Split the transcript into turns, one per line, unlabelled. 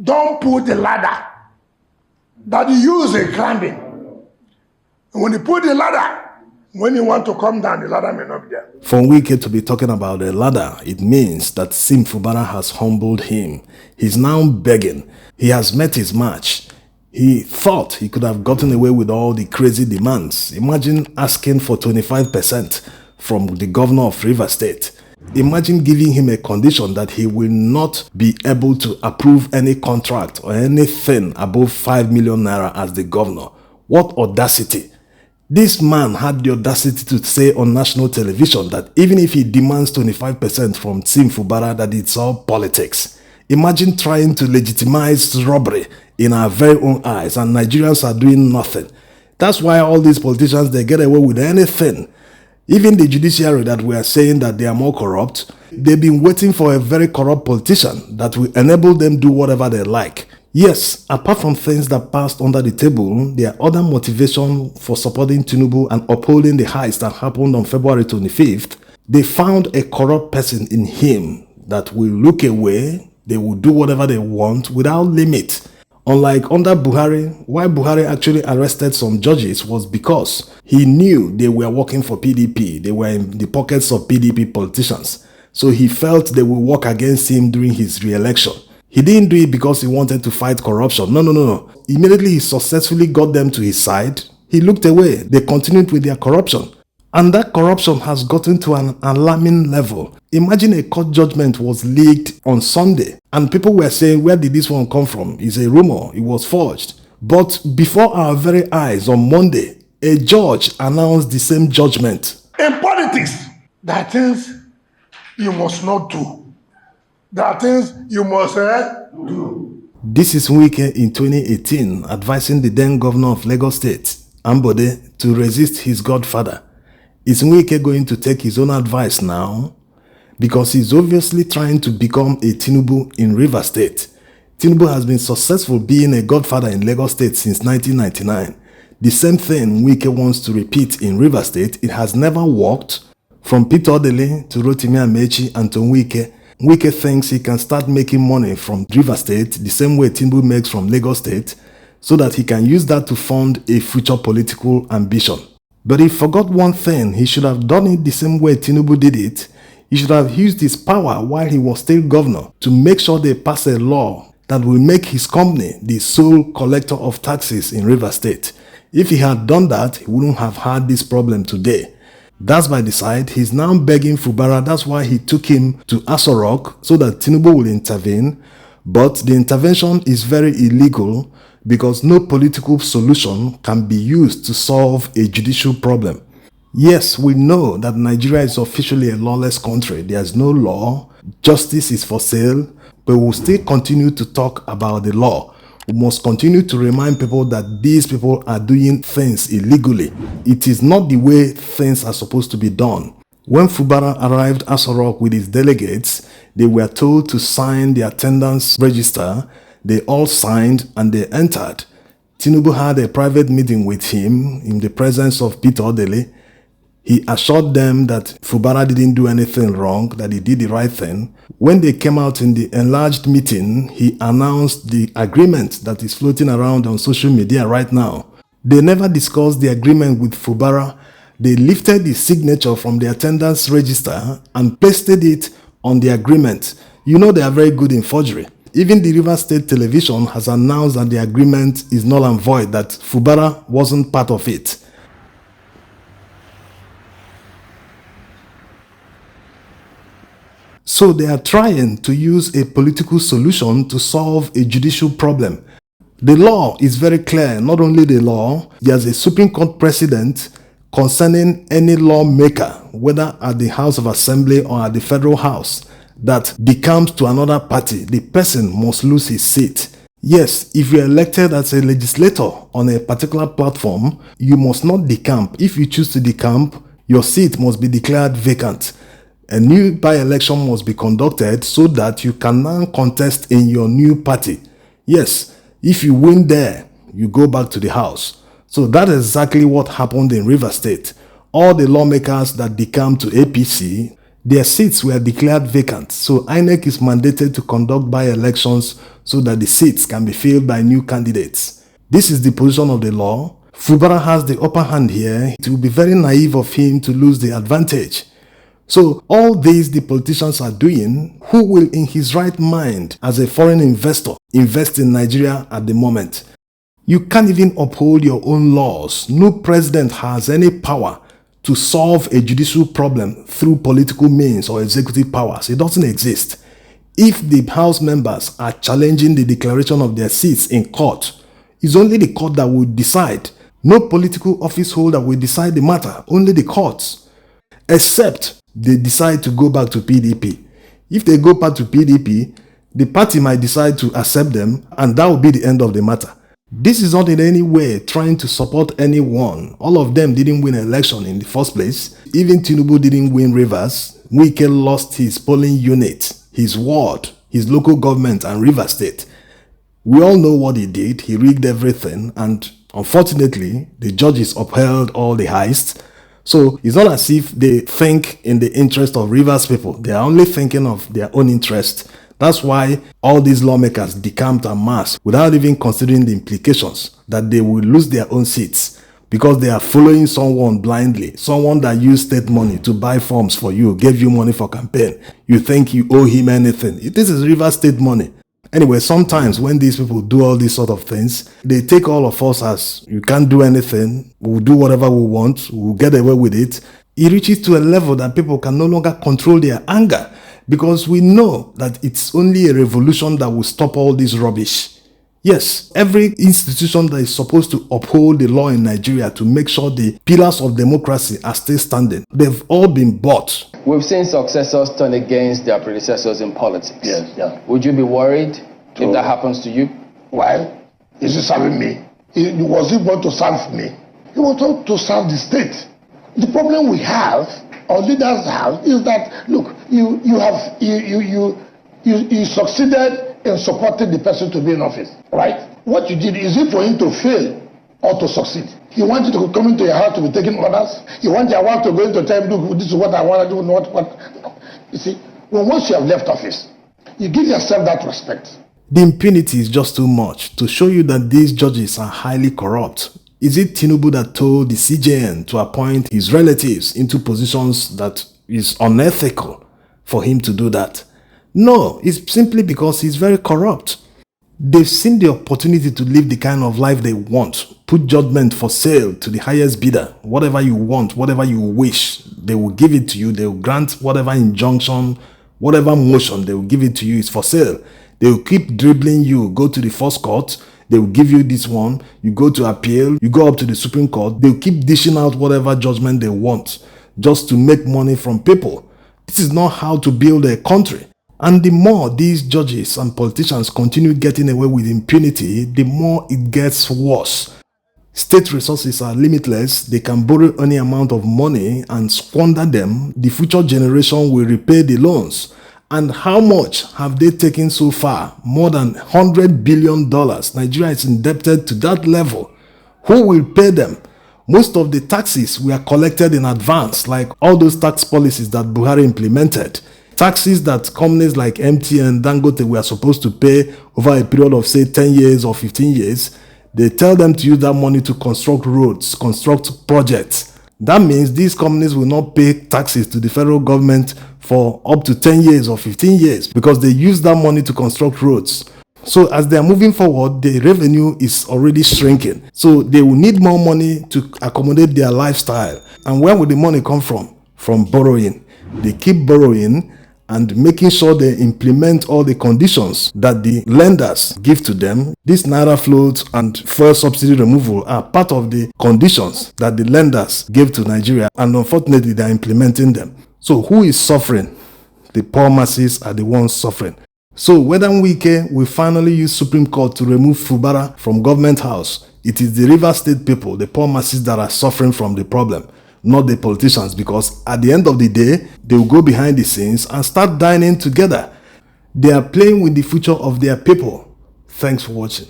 don't put the ladder that you use in climbing. And when you put the ladder, when you want to come down, the ladder may not be there.
For Wike to be talking about a ladder, it means that Sim Fubara has humbled him. He's now begging. He has met his match. He thought he could have gotten away with all the crazy demands. Imagine asking for 25% from the governor of Rivers State. Imagine giving him a condition that he will not be able to approve any contract or anything above 5 million naira as the governor. What audacity! This man had the audacity to say on national television that even if he demands 25% from Sim Fubara, that it's all politics. Imagine trying to legitimize robbery in our very own eyes, and Nigerians are doing nothing. That's why all these politicians, they get away with anything. Even the judiciary that we are saying that they are more corrupt, they've been waiting for a very corrupt politician that will enable them do whatever they like. Yes, apart from things that passed under the table, there are other motivations for supporting Tinubu and upholding the heist that happened on February 25th. They found a corrupt person in him that will look away, they will do whatever they want without limit. Unlike under Buhari, why Buhari actually arrested some judges was because he knew they were working for PDP, they were in the pockets of PDP politicians. So he felt they would work against him during his re-election. He didn't do it because he wanted to fight corruption. No. Immediately he successfully got them to his side, he looked away. They continued with their corruption. And that corruption has gotten to an alarming level. Imagine a court judgment was leaked on Sunday and people were saying, where did this one come from? It's a rumor, it was forged. But before our very eyes on Monday, a judge announced the same judgment.
In politics, there are things you must not do. There are things you must do.
This is Wike in 2018 advising the then governor of Lagos State, Ambode, to resist his godfather. Is Wike going to take his own advice now? Because he's obviously trying to become a Tinubu in Rivers State. Tinubu has been successful being a godfather in Lagos State since 1999. The same thing Wike wants to repeat in Rivers State. It has never worked. From Peter Odele to Rotimi Amechi and to Wike, Wike thinks he can start making money from Rivers State the same way Tinubu makes from Lagos State, so that he can use that to fund a future political ambition. But he forgot one thing. He should have done it the same way Tinubu did it. He should have used his power while he was still governor to make sure they pass a law that will make his company the sole collector of taxes in Rivers State. If he had done that, he wouldn't have had this problem today. That's by the side. He's now begging Fubara. That's why he took him to Aso Rock so that Tinubu will intervene. But the intervention is very illegal because no political solution can be used to solve a judicial problem. Yes, we know that Nigeria is officially a lawless country. There's no law. Justice is for sale. But we'll still continue to talk about the law. We must continue to remind people that these people are doing things illegally. It is not the way things are supposed to be done. When Fubara arrived at Aso Rock with his delegates, they were told to sign the attendance register. They all signed and they entered. Tinubu had a private meeting with him in the presence of Peter Odele. He assured them that Fubara didn't do anything wrong, that he did the right thing. When they came out in the enlarged meeting, he announced the agreement that is floating around on social media right now. They never discussed the agreement with Fubara. They lifted the signature from the attendance register and pasted it on the agreement. You know they are very good in forgery. Even the Rivers State Television has announced that the agreement is null and void, that Fubara wasn't part of it. So they are trying to use a political solution to solve a judicial problem. The law is very clear. Not only the law, there's a Supreme Court precedent concerning any lawmaker, whether at the House of Assembly or at the Federal House, that decamps to another party. The person must lose his seat. Yes, if you're elected as a legislator on a particular platform, you must not decamp. If you choose to decamp, your seat must be declared vacant. A new by-election must be conducted so that you can now contest in your new party. Yes, if you win there, you go back to the house. So that is exactly what happened in Rivers State. All the lawmakers that decamped to APC, Their seats were declared vacant, so INEC is mandated to conduct by-elections so that the seats can be filled by new candidates. This is the position of the law. Fubara has the upper hand here. It will be very naive of him to lose the advantage. So all this the politicians are doing, who will in his right mind as a foreign investor invest in Nigeria at the moment? You can't even uphold your own laws. No president has any power to solve a judicial problem through political means or executive powers. It doesn't exist. If the House members are challenging the declaration of their seats in court, it's only the court that will decide. No political office holder will decide the matter, only the courts. Except they decide to go back to PDP. If they go back to PDP, the party might decide to accept them, and that will be the end of the matter. This is not in any way trying to support anyone. All of them didn't win an election in the first place. Even Tinubu didn't win Rivers. Wike lost his polling unit, his ward, his local government, and Rivers State. We all know what he did. He rigged everything, and unfortunately, the judges upheld all the heists. So it's not as if they think in the interest of Rivers people. They are only thinking of their own interest. That's why all these lawmakers decamped en masse without even considering the implications that they will lose their own seats because they are following someone blindly, someone that used state money to buy forms for you, gave you money for campaign. You think you owe him anything. This is Rivers State money. Anyway, sometimes when these people do all these sort of things, they take all of us as you can't do anything, we'll do whatever we want, we'll get away with it. It reaches to a level that people can no longer control their anger because we know that it's only a revolution that will stop all this rubbish. Yes, every institution that is supposed to uphold the law in Nigeria to make sure the pillars of democracy are still standing, they've all been bought.
We've seen successors turn against their predecessors in politics.
Yes, yeah.
Would you be worried if that happens to you?
Why? Is he serving me? Was he want to serve me? He wanted to serve the state. The problem we have, or leaders have, is that look, you succeeded in supporting the person to be in office, right? What you did is it for him to fail or to succeed. You want you to come into your house to be taking orders. You want your wife to go into time, look, this is what I want to do, not what. You see, once you have left office, you give yourself that respect.
The impunity is just too much to show you that these judges are highly corrupt. Is it Tinubu that told the CJN to appoint his relatives into positions that is unethical for him to do that? No, it's simply because he's very corrupt. They've seen the opportunity to live the kind of life they want, put judgment for sale to the highest bidder. Whatever you want, whatever you wish, they will give it to you. They will grant whatever injunction, whatever motion they will give it to you is for sale. They will keep dribbling you. Go to the first court, they will give you this one. You go to appeal, you go up to the Supreme Court. They will keep dishing out whatever judgment they want just to make money from people. This is not how to build a country. And the more these judges and politicians continue getting away with impunity, the more it gets worse. State resources are limitless. They can borrow any amount of money and squander them. The future generation will repay the loans. And how much have they taken so far? More than $100 billion. Nigeria is indebted to that level. Who will pay them? Most of the taxes were collected in advance, like all those tax policies that Buhari implemented. Taxes that companies like MTN and Dangote were supposed to pay over a period of, say, 10 years or 15 years. They tell them to use that money to construct roads, construct projects. That means these companies will not pay taxes to the federal government for up to 10 years or 15 years because they use that money to construct roads. So as they are moving forward, the revenue is already shrinking. So they will need more money to accommodate their lifestyle. And where will the money come from? From borrowing. They keep borrowing and making sure they implement all the conditions that the lenders give to them. This Naira float and fuel subsidy removal are part of the conditions that the lenders gave to Nigeria, and unfortunately they are implementing them. So who is suffering? The poor masses are the ones suffering. So whether Wike will finally use Supreme Court to remove Fubara from government house, it is the Rivers State people, the poor masses, that are suffering from the problem, not the politicians, because at the end of the day, they will go behind the scenes and start dining together. They are playing with the future of their people. Thanks for watching.